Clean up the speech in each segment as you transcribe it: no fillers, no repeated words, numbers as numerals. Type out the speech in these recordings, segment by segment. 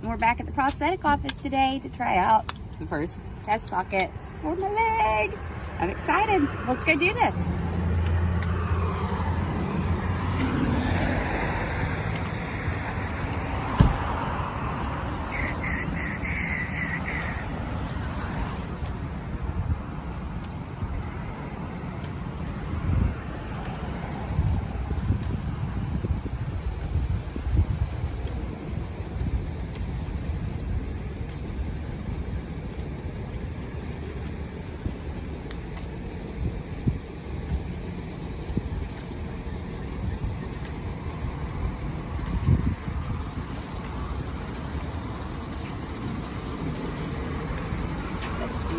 And we're back at the prosthetic office today to try out the first test socket for my leg. I'm excited. Let's go do this.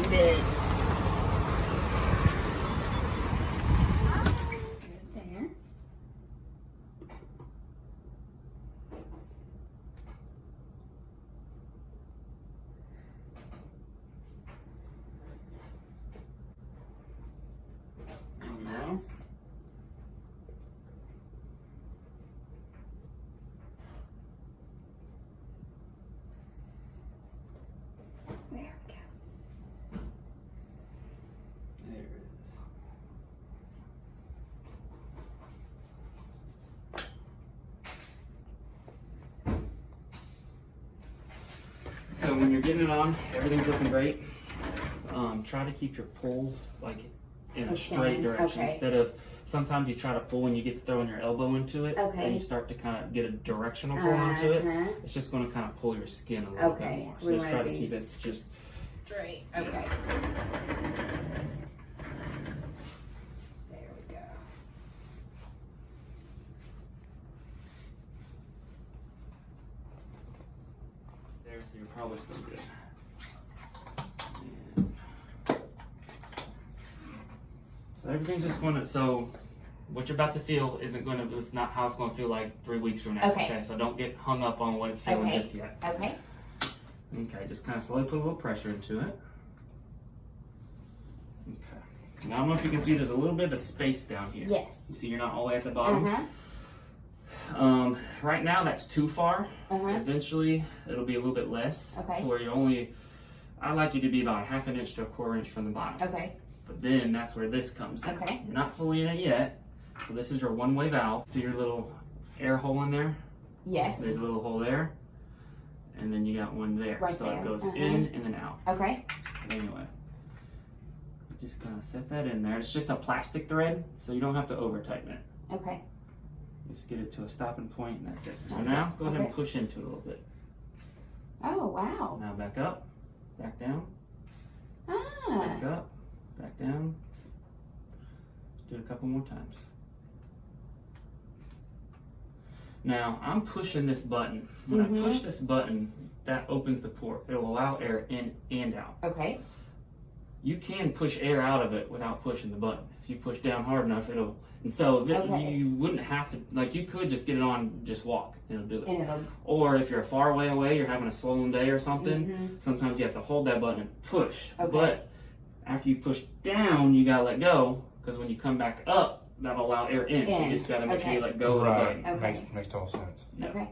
This. There. Almost. There we go. There it is. So when you're getting it on, everything's looking great. Try to keep your pulls like in a straight direction instead of sometimes you try to pull and you get to throwing your elbow into it and you start to kind of get a directional pull onto it. It's just going to kind of pull your skin a little bit more. So just try to keep it just straight. Okay. There we go. there, so you're probably still good. So everything's just going to, so what you're about to feel isn't going to, it's not how it's going to feel like 3 weeks from now. Okay. So don't get hung up on what it's feeling just yet. Okay. Okay, just kind of slowly put a little pressure into it. Okay. Now I don't know if you can see there's a little bit of a space down here. Yes. You see you're not all the way at the bottom? Right now that's too far. Eventually it'll be a little bit less. Okay. To where you're only, I like you to be about 1/2 inch to 1/4 inch from the bottom. Okay. But then that's where this comes in. Okay. You're not fully in it yet. So this is your one-way valve. See your little air hole in there? Yes. There's a little hole there. And then you got one there. Right so there. it goes in and then out. Okay. Anyway. Just kind of set that in there. It's just a plastic thread, so you don't have to over tighten it. Okay. Just get it to a stopping point and that's it. So now go ahead and push into it a little bit. Oh, wow. Now back up, back down, Ah. back up, back down. Do it a couple more times. Now I'm pushing this button. When I push this button, that opens the port. It will allow air in and out. Okay. You can push air out of it without pushing the button. If you push down hard enough, it'll, and so you wouldn't have to, like you could just get it on, just walk, and it'll do it. And it'll... Or if you're far away, you're having a swollen day or something, sometimes you have to hold that button and push. Okay. But after you push down, you gotta let go, because when you come back up, that'll allow air in. So you just gotta make sure you let go of the button. Okay. Makes total sense. Yeah. Okay.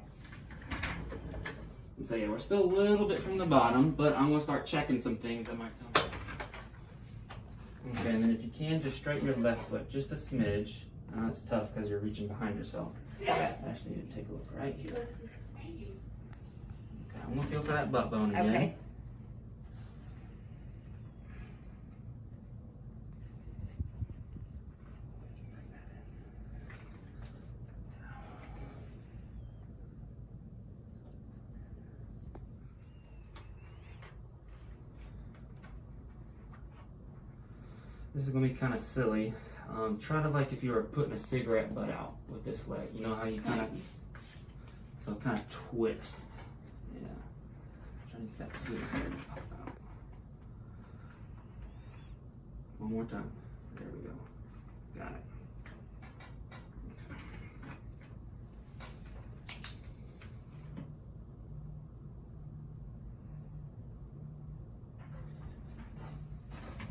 So yeah, we're still a little bit from the bottom, but I'm gonna start checking some things that might tell me. Okay, and then if you can, just straighten your left foot just a smidge. I know it's tough because you're reaching behind yourself. I actually need to take a look right here. Okay, I'm gonna feel for that butt bone again. Okay. This is gonna be kind of silly. Try to, like if you were putting a cigarette butt out with this leg. You know how you kind of, so kind of twist. Yeah. Try to get that foot out. One more time. There we go. Got it.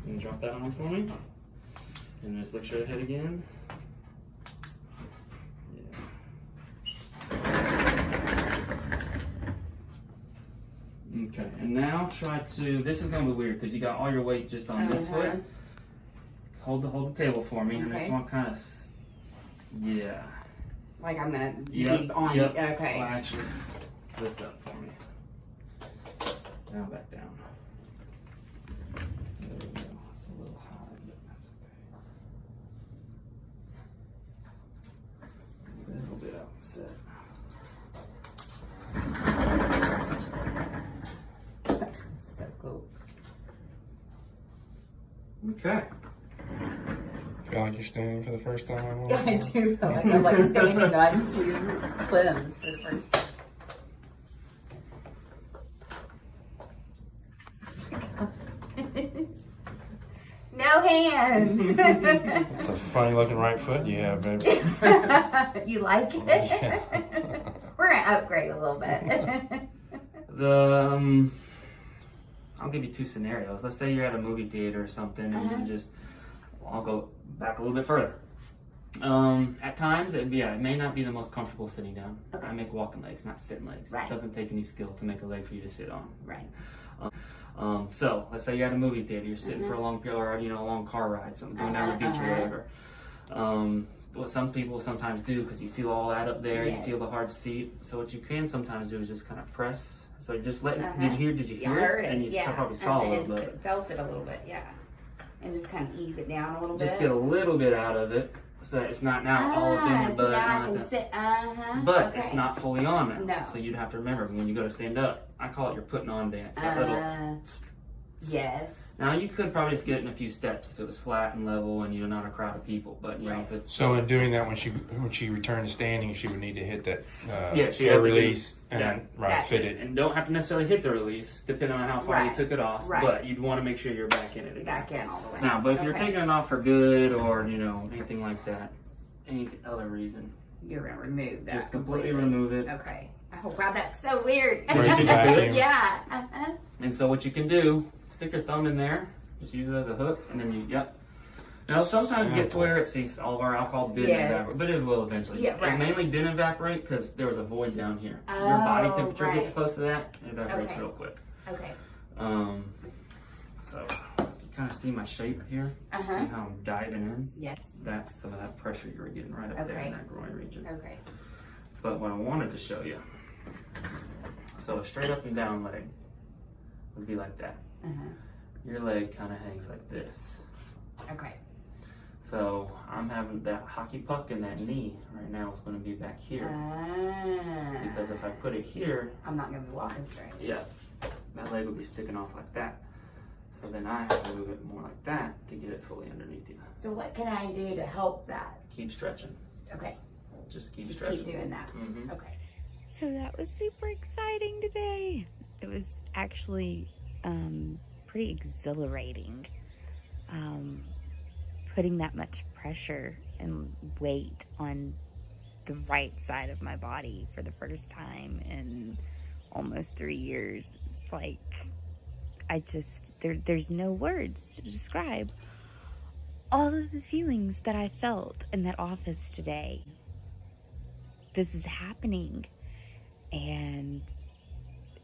And drop that on for me. And just look straight ahead again. Yeah. Okay, and now try to, this is going to be weird because you got all your weight just on this foot. Hold the table for me. And I just want to kind of, yeah. Like I'm going to be on it. Okay. Well, actually, lift up for me. Now back down. There we go. It's a little high, but that's okay. A little bit outset. So cool. Okay. Feel like you're standing for the first time? Yeah, I do feel like I'm like standing on 2 limbs for the first time. No hands. It's a funny looking right foot you have, baby. You like it? Yeah. We're gonna upgrade a little bit. I'll give you 2 scenarios. Let's say you're at a movie theater or something, and you just, I'll go back a little bit further. At times, it may not be the most comfortable sitting down. Okay. I make walking legs, not sitting legs. Right. It doesn't take any skill to make a leg for you to sit on. Right. So let's say you're at a movie theater, you're sitting for a long period, or a long car ride, something going down the beach or whatever. What some people sometimes do, because you feel all that up there, you feel the hard seat. So what you can sometimes do is just kind of press. So just let. Did you hear it? And you probably saw a little bit. Felt it a little bit, yeah. And just kind of ease it down a little bit. Just get a little bit out of it, so that it's not now all up in your butt. So now I can sit. But it's not fully on there. No. So you'd have to remember when you go to stand up. I call it your putting on dance. That little. Yes. Now you could probably just get in a few steps if it was flat and level and you're not a crowd of people. But if it's So in doing that, when she returned to standing, she would need to hit that she air had to release and then fit it. And don't have to necessarily hit the release, depending on how far you took it off. Right. But you'd want to make sure you're back in it again. Back in all the way. Now, but if you're taking it off for good or anything like that, any other reason, you're gonna remove that. Just completely remove it. Okay. Oh wow, that's so weird. Where's the vacuum? Yeah. And so what you can do, stick your thumb in there, just use it as a hook, and then Now sometimes get to where it sees all of our alcohol didn't evaporate, but it will eventually. Yeah, right. It mainly didn't evaporate because there was a void down here. Your body temperature gets close to that, it evaporates real quick. Okay. So you kind of see my shape here. See how I'm diving in? Yes. That's some of that pressure you were getting right up there in that groin region. Okay. But what I wanted to show you, so a straight up and down leg would be like that. Your leg kind of hangs like this. Okay. So I'm having that hockey puck in that knee right now is going to be back here. Because if I put it here, I'm not going to be walking straight. Yeah, that leg would be sticking off like that. So then I have to move it more like that to get it fully underneath you. So what can I do to help that? Keep stretching. Okay. Just keep Just stretching. keep doing that. Okay. So that was super exciting today. It was actually pretty exhilarating. Putting that much pressure and weight on the right side of my body for the first time in almost 3 years. It's like, there's no words to describe all of the feelings that I felt in that office today. This is happening and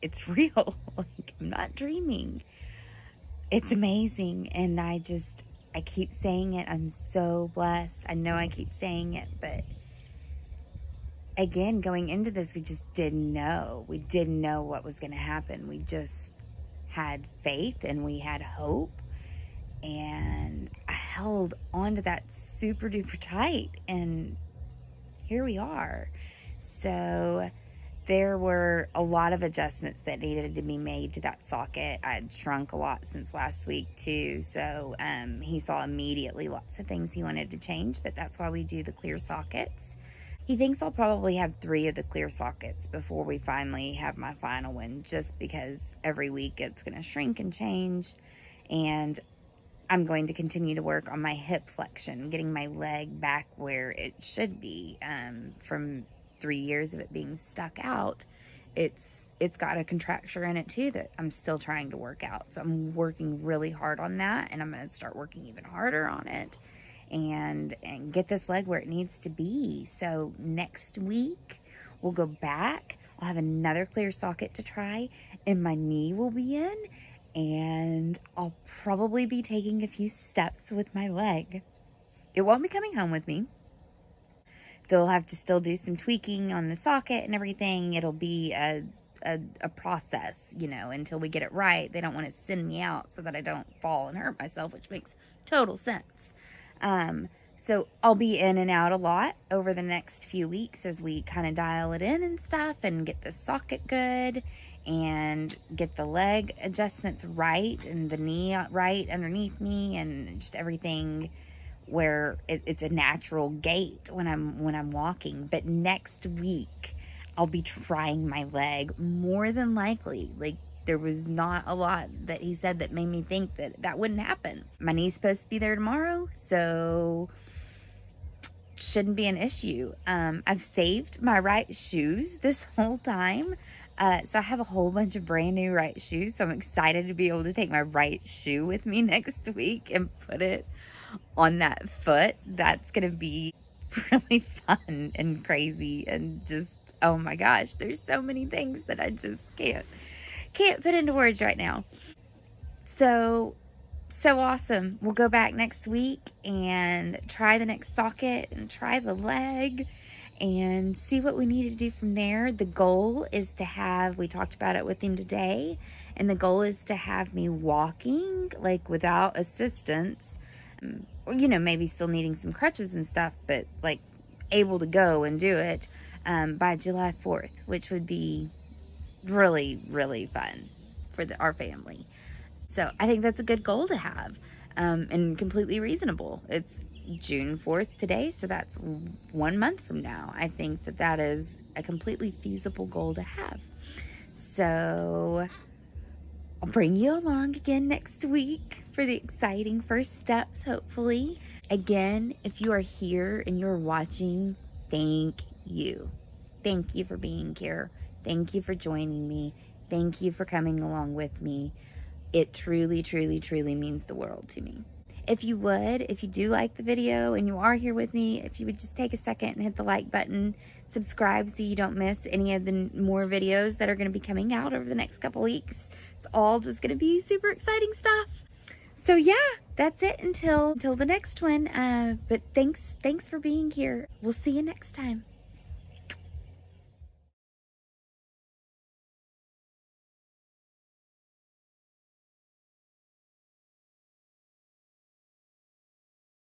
it's real. Like, I'm not dreaming. It's amazing. And I keep saying it. I'm so blessed. I know I keep saying it, but again, going into this, we just didn't know. We didn't know what was going to happen. We just had faith and we had hope. And I held on to that super duper tight. And here we are. So there were a lot of adjustments that needed to be made to that socket. I had shrunk a lot since last week too. So he saw immediately lots of things he wanted to change, but that's why we do the clear sockets. He thinks I'll probably have 3 of the clear sockets before we finally have my final one, just because every week it's going to shrink and change. And I'm going to continue to work on my hip flexion, getting my leg back where it should be. From 3 years of it being stuck out, it's got a contracture in it too that I'm still trying to work out. So I'm working really hard on that, and I'm going to start working even harder on it and get this leg where it needs to be. So next week we'll go back. I'll have another clear socket to try, and my knee will be in, and I'll probably be taking a few steps with my leg. It won't be coming home with me. They'll have to still do some tweaking on the socket and everything. It'll be a process, you know, until we get it right. They don't want to send me out so that I don't fall and hurt myself, which makes total sense. So I'll be in and out a lot over the next few weeks as we kind of dial it in and stuff and get the socket good and get the leg adjustments right and the knee right underneath me and just everything where it's a natural gait when I'm walking. But next week I'll be trying my leg more than likely. Like, there was not a lot that he said that made me think that that wouldn't happen. My knee's supposed to be there tomorrow, so shouldn't be an issue. I've saved my right shoes this whole time. So I have a whole bunch of brand new right shoes. So I'm excited to be able to take my right shoe with me next week and put it on that foot. That's going to be really fun and crazy and just, oh my gosh, there's so many things that I just can't put into words right now. So awesome. We'll go back next week and try the next socket and try the leg and see what we need to do from there. The goal is to have, we talked about it with him today, and the goal is to have me walking, like, without assistance, or, you know, maybe still needing some crutches and stuff, but like able to go and do it by July 4th, which would be really, really fun for our family. So I think that's a good goal to have, and completely reasonable. It's June 4th today, so that's 1 month from now. I think that that is a completely feasible goal to have. So I'll bring you along again next week for the exciting first steps, hopefully. Again, if you are here and you're watching, thank you. Thank you for being here. Thank you for joining me. Thank you for coming along with me. It truly, truly, truly means the world to me. If you do like the video and you are here with me, if you would just take a second and hit the like button, subscribe so you don't miss any of the more videos that are going to be coming out over the next couple weeks. It's all just going to be super exciting stuff. So yeah, that's it until the next one. But thanks for being here. We'll see you next time.